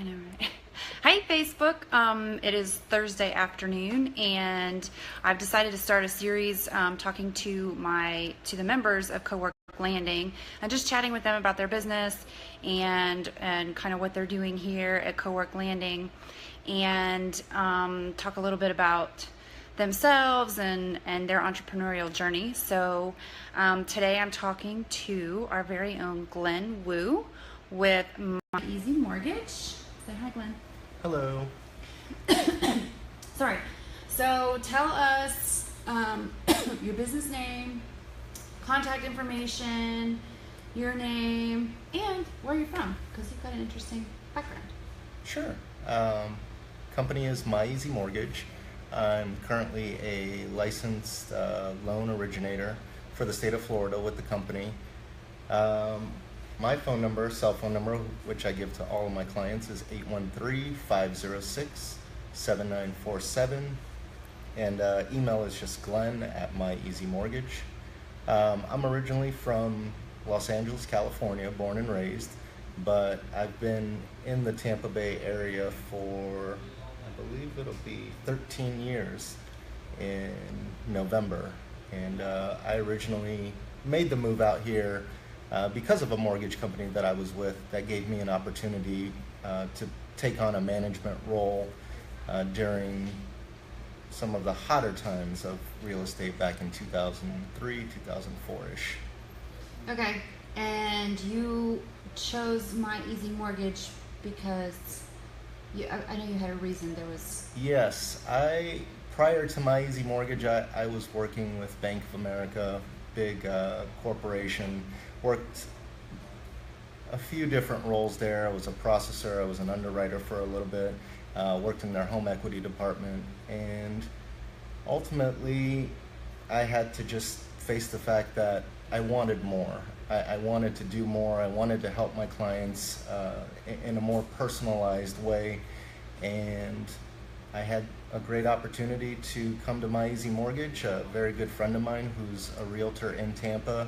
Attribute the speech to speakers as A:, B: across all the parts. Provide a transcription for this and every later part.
A: I know, right? Hi, Facebook. It is Thursday afternoon, and I've decided to start a series talking to the members of Cowork Landing and just chatting with them about their business and kind of what they're doing here at Cowork Landing, and talk a little bit about themselves and their entrepreneurial journey. So today I'm talking to our very own Glen Woo with My Easy Mortgage. Say hi, Glenn.
B: Hello.
A: Sorry. So tell us your business name, contact information, your name, and where you're from, because you've got an interesting background.
B: Sure. Company is My Easy Mortgage. I'm currently a licensed loan originator for the state of Florida with the company. My phone number, cell phone number, which I give to all of my clients, is 813-506-7947. And email is just glenn@myeasymortgage. I'm originally from Los Angeles, California, born and raised, but I've been in the Tampa Bay area for, I believe it'll be 13 years in November. And I originally made the move out here because of a mortgage company that I was with that gave me an opportunity to take on a management role during some of the hotter times of real estate back in 2003, 2004-ish.
A: Okay, and you chose My Easy Mortgage because I know you had a reason. There was...
B: Yes, prior to My Easy Mortgage, I was working with Bank of America, big corporation. Worked a few different roles there. I was a processor, I was an underwriter for a little bit, worked in their home equity department, and ultimately I had to just face the fact that I wanted more. I wanted to do more. I wanted to help my clients in a more personalized way, and I had a great opportunity to come to My Easy Mortgage. A very good friend of mine who's a realtor in Tampa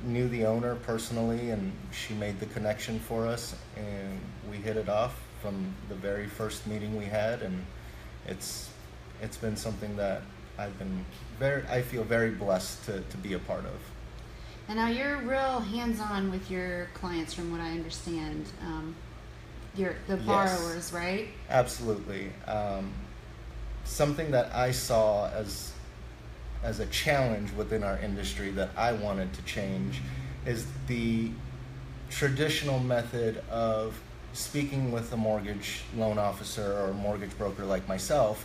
B: knew the owner personally, and she made the connection for us, and we hit it off from the very first meeting we had, and it's been something that I feel very blessed to be a part of.
A: And now you're real hands-on with your clients, from what I understand. The borrowers, right?
B: Absolutely. Something that I saw as a challenge within our industry that I wanted to change is the traditional method of speaking with a mortgage loan officer or mortgage broker like myself,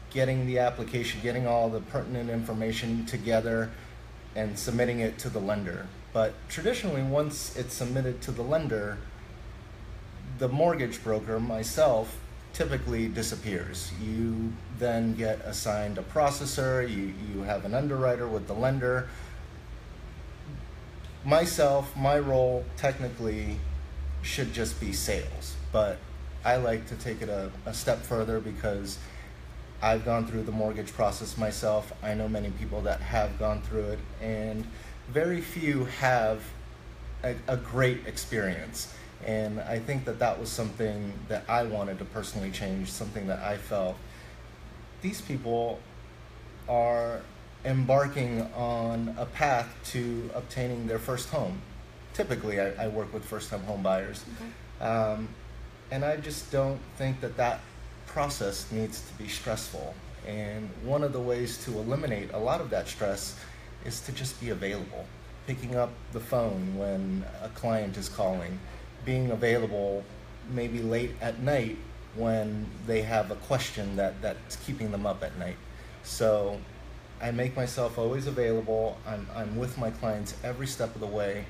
B: getting the application, getting all the pertinent information together and submitting it to the lender. But traditionally, once it's submitted to the lender, the mortgage broker, myself, typically disappears. You then get assigned a processor, you have an underwriter with the lender. Myself, my role technically should just be sales, but I like to take it a step further because I've gone through the mortgage process myself. I know many people that have gone through it, and very few have a great experience. And I think that was something that I wanted to personally change, something that I felt these people are embarking on a path to obtaining their first home. Typically, I work with first-time home buyers. Okay. And I just don't think that process needs to be stressful. And one of the ways to eliminate a lot of that stress is to just be available. Picking up the phone when a client is calling, being available maybe late at night when they have a question that's keeping them up at night. So I make myself always available. I'm with my clients every step of the way,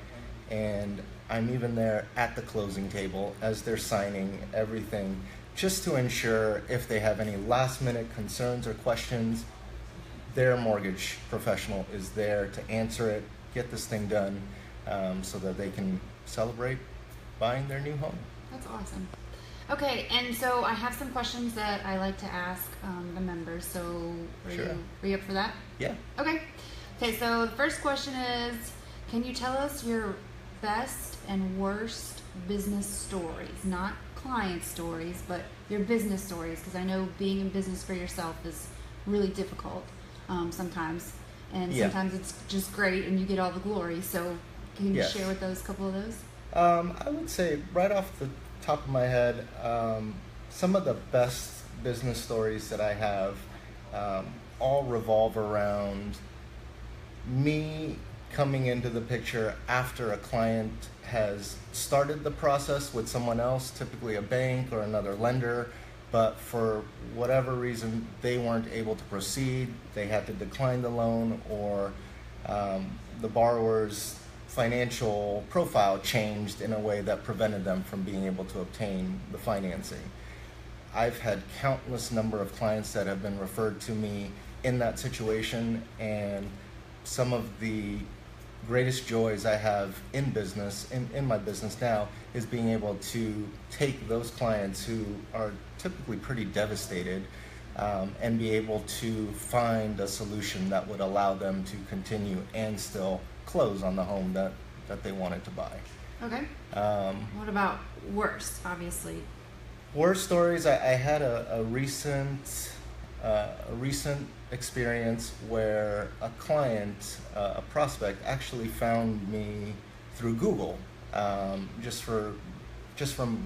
B: and I'm even there at the closing table as they're signing everything, just to ensure if they have any last minute concerns or questions, their mortgage professional is there to answer it, get this thing done, so that they can celebrate buying their new home.
A: That's awesome. Okay, and so I have some questions that I like to ask the members. So are you up for that?
B: Yeah.
A: Okay, so the first question is, can you tell us your best and worst business stories, not client stories, but your business stories, because I know being in business for yourself is really difficult sometimes, and
B: Yeah.
A: sometimes it's just great and you get all the glory. So can you
B: Yes.
A: share with those couple of those?
B: I would say right off the top of my head, some of the best business stories that I have all revolve around me coming into the picture after a client has started the process with someone else, typically a bank or another lender, but for whatever reason they weren't able to proceed, they had to decline the loan, or the borrower's financial profile changed in a way that prevented them from being able to obtain the financing. I've had countless number of clients that have been referred to me in that situation, and some of the greatest joys I have in business, in my business now, is being able to take those clients who are typically pretty devastated and be able to find a solution that would allow them to continue and still close on the home that they wanted to buy.
A: Okay. What about worst, obviously?
B: Worst stories, I had a recent experience where a client, a prospect, actually found me through Google, just from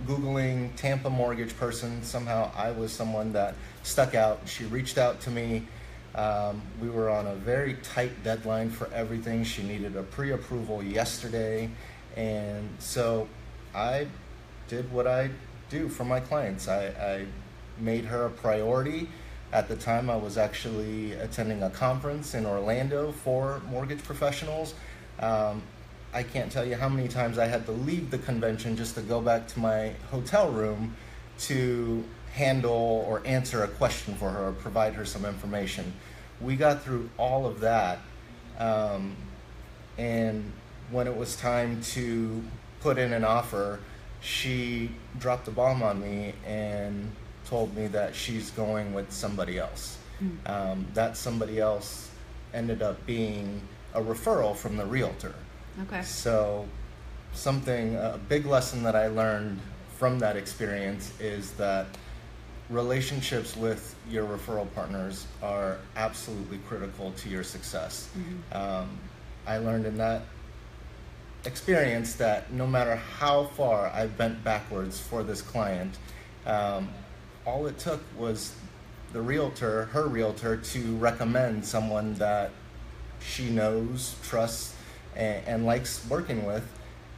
B: Googling Tampa mortgage person. Somehow I was someone that stuck out. She reached out to me. We were on a very tight deadline for everything. She needed a pre-approval yesterday, and so I did what I do for my clients. I made her a priority. At the time, I was actually attending a conference in Orlando for mortgage professionals. I can't tell you how many times I had to leave the convention just to go back to my hotel room to handle or answer a question for her or provide her some information. We got through all of that, and when it was time to put in an offer, she dropped the bomb on me and told me that she's going with somebody else. That somebody else ended up being a referral from the realtor.
A: Okay.
B: So a big lesson that I learned from that experience is that relationships with your referral partners are absolutely critical to your success. I learned in that experience that no matter how far I bent backwards for this client, all it took was her realtor, to recommend someone that she knows, trusts, and likes working with,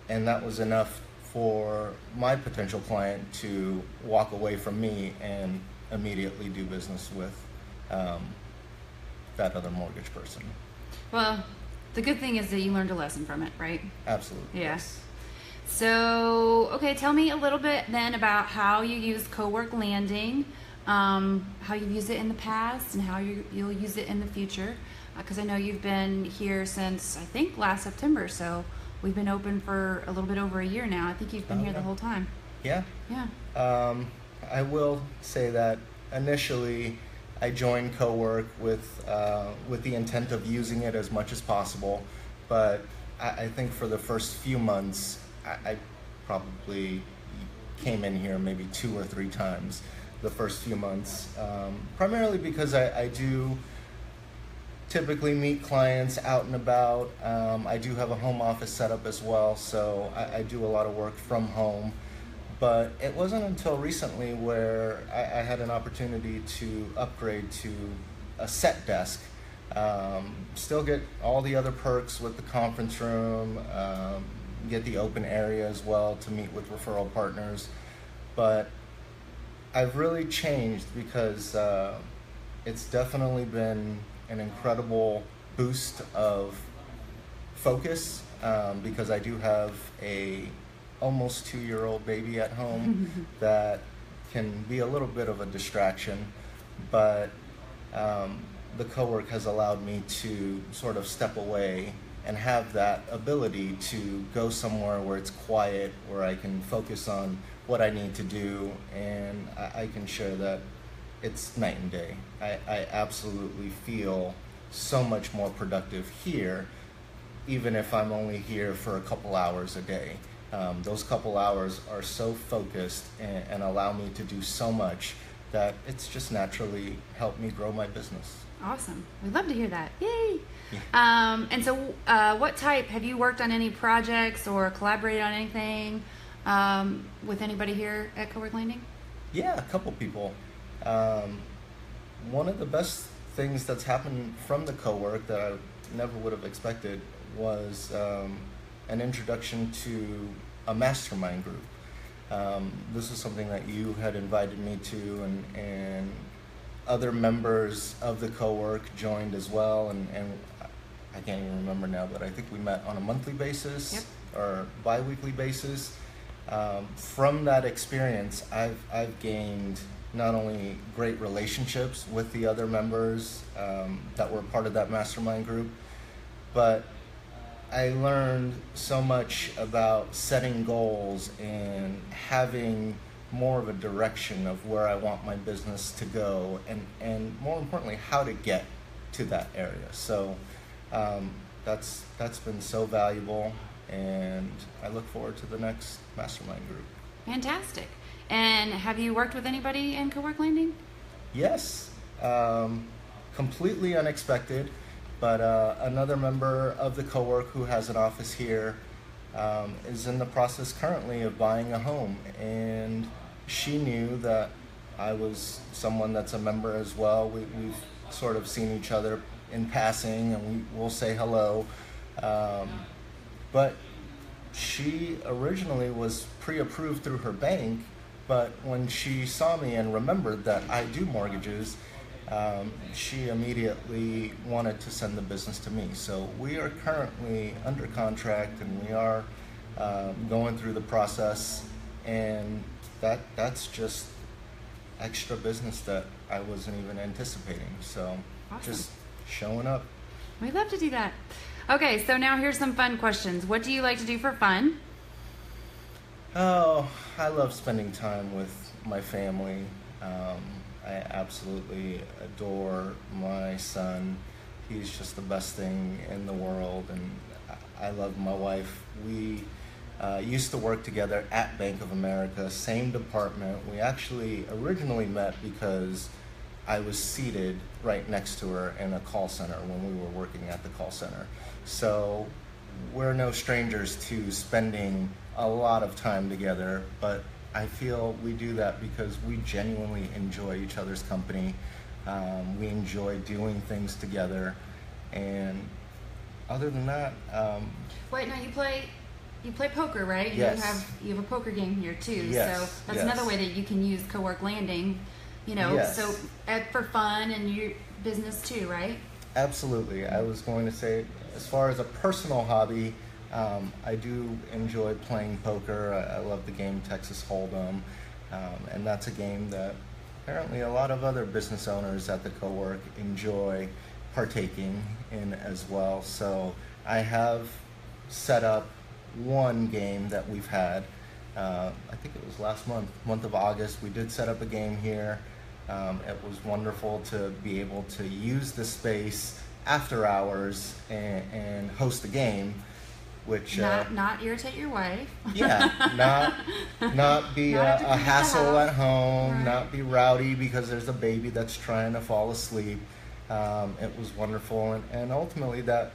B: and that was enough for my potential client to walk away from me and immediately do business with that other mortgage person.
A: Well, the good thing is that you learned a lesson from it, right?
B: Absolutely.
A: Yeah.
B: Yes.
A: So, okay, tell me a little bit then about how you use Cowork Landing, how you've used it in the past and how you'll use it in the future. Because I know you've been here since, I think, last September, so we've been open for a little bit over a year now. I think you've been here the whole time.
B: Yeah.
A: Yeah.
B: I will say that initially I joined Cowork with the intent of using it as much as possible, but I think for the first few months, I probably came in here maybe 2 or 3 times the first few months, primarily because I do typically meet clients out and about. I do have a home office set up as well, so I do a lot of work from home. But it wasn't until recently where I had an opportunity to upgrade to a set desk. Still get all the other perks with the conference room, get the open area as well to meet with referral partners. But I've really changed because it's definitely been an incredible boost of focus, because I do have a almost 2-year-old baby at home that can be a little bit of a distraction, but the Cowork has allowed me to sort of step away and have that ability to go somewhere where it's quiet, where I can focus on what I need to do, and I can share that it's night and day. I absolutely feel so much more productive here, even if I'm only here for a couple hours a day. those couple hours are so focused and allow me to do so much that it's just naturally helped me grow my business.
A: Awesome. We'd love to hear that. Yay! And so what type, have you worked on any projects or collaborated on anything with anybody here at Cowork Landing?
B: Yeah, a couple people. One of the best things that's happened from the co-work that I never would have expected was an introduction to a mastermind group. This is something that you had invited me to, and other members of the co-work joined as well, and I can't even remember now, but I think we met on a monthly basis.
A: Yep.
B: Or bi-weekly basis. From that experience, I've gained not only great relationships with the other members that were part of that mastermind group, but I learned so much about setting goals and having more of a direction of where I want my business to go, and more importantly, how to get to that area. So that's been so valuable, and I look forward to the next mastermind group.
A: Fantastic. And have you worked with anybody in Cowork Landing?
B: Yes, completely unexpected, but another member of the co-work who has an office here is in the process currently of buying a home, and she knew that I was someone that's a member as well. We've sort of seen each other in passing, and we'll say hello, but she originally was pre-approved through her bank, but when she saw me and remembered that I do mortgages, she immediately wanted to send the business to me. So we are currently under contract, and we are going through the process, and that's just extra business that I wasn't even anticipating. So
A: Awesome.
B: Just showing up.
A: We'd love to do that. Okay, so now here's some fun questions. What do you like to do for fun?
B: Oh, I love spending time with my family. I absolutely adore my son. He's just the best thing in the world, and I love my wife. We used to work together at Bank of America, same department. We actually originally met because I was seated right next to her in a call center when we were working at the call center. So we're no strangers to spending a lot of time together, but I feel we do that because we genuinely enjoy each other's company. We enjoy doing things together, and other than that,
A: Wait, now you play poker, right?
B: Yes.
A: You have a poker game here too.
B: Yes,
A: So that's
B: yes.
A: another way that you can use Cowork Landing,
B: Yes.
A: so for fun and your business too, right?
B: Absolutely. I was going to say, as far as a personal hobby, I do enjoy playing poker. I love the game Texas Hold'em, and that's a game that apparently a lot of other business owners at the co-work enjoy partaking in as well. So I have set up one game that we've had. I think it was last month of August. We did set up a game here. It was wonderful to be able to use the space after hours and host a game, which
A: Not irritate your wife.
B: yeah, not be
A: Not have to
B: a
A: clean up the
B: hassle at
A: house.
B: home,
A: Right.
B: not be rowdy because there's a baby that's trying to fall asleep. It was wonderful, and ultimately that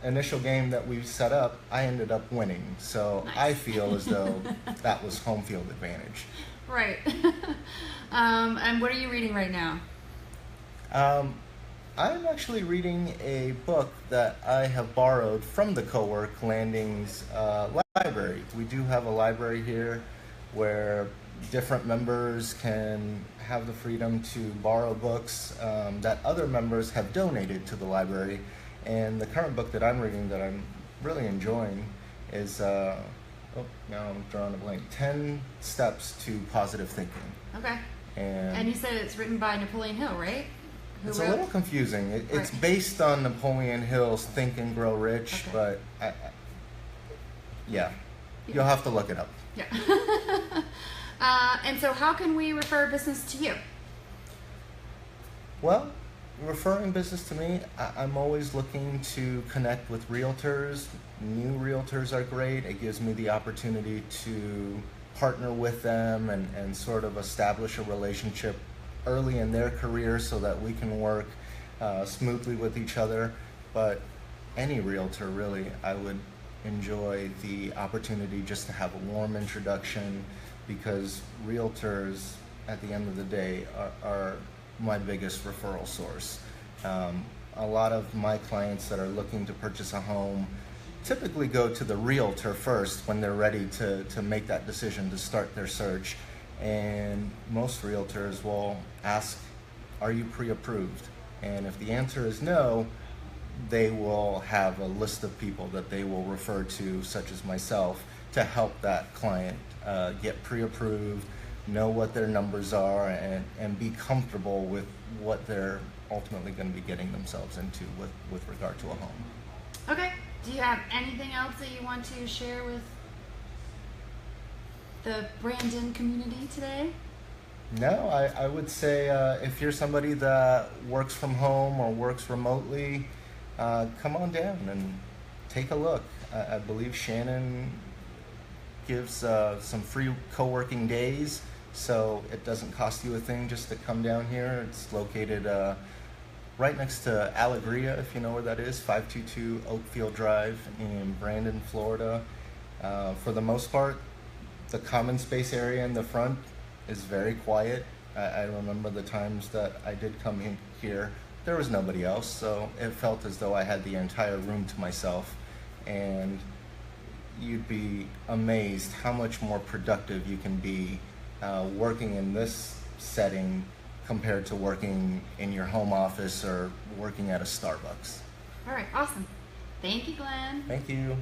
B: initial game that we set up, I ended up winning. So
A: Nice.
B: I feel as though that was home field advantage.
A: Right. And what are you reading right now?
B: I'm actually reading a book that I have borrowed from the Cowork Landing's library. We do have a library here where different members can have the freedom to borrow books that other members have donated to the library. And the current book that I'm reading that I'm really enjoying is, now I'm drawing a blank, 10 Steps to Positive Thinking.
A: Okay.
B: And
A: And you said it's written by Napoleon Hill, right? Who
B: it's a
A: wrote-
B: little confusing. It's
A: Right.
B: based on Napoleon Hill's Think and Grow Rich,
A: Okay.
B: but yeah, you'll have to look it up.
A: Yeah. And so how can we refer business to you?
B: Well, Referring business to me, I'm always looking to connect with realtors. New realtors are great. It gives me the opportunity to partner with them and sort of establish a relationship early in their career so that we can work smoothly with each other. But any realtor, really, I would enjoy the opportunity just to have a warm introduction, because realtors, at the end of the day, are my biggest referral source. A lot of my clients that are looking to purchase a home typically go to the realtor first when they're ready to make that decision to start their search. And most realtors will ask, are you pre-approved? And if the answer is no, they will have a list of people that they will refer to, such as myself, to help that client get pre-approved, know what their numbers are, and be comfortable with what they're ultimately going to be getting themselves into with regard to a home.
A: Okay. Do you have anything else that you want to share with the Brandon community today?
B: No, I would say if you're somebody that works from home or works remotely, come on down and take a look. I believe Shannon gives some free co-working days, so it doesn't cost you a thing just to come down here. It's located right next to Alegria, if you know where that is, 522 Oakfield Drive in Brandon, Florida. For the most part, the common space area in the front is very quiet. I remember the times that I did come in here, there was nobody else, so it felt as though I had the entire room to myself. And you'd be amazed how much more productive you can be working in this setting compared to working in your home office or working at a Starbucks.
A: All right, awesome. Thank you, Glenn.
B: Thank you.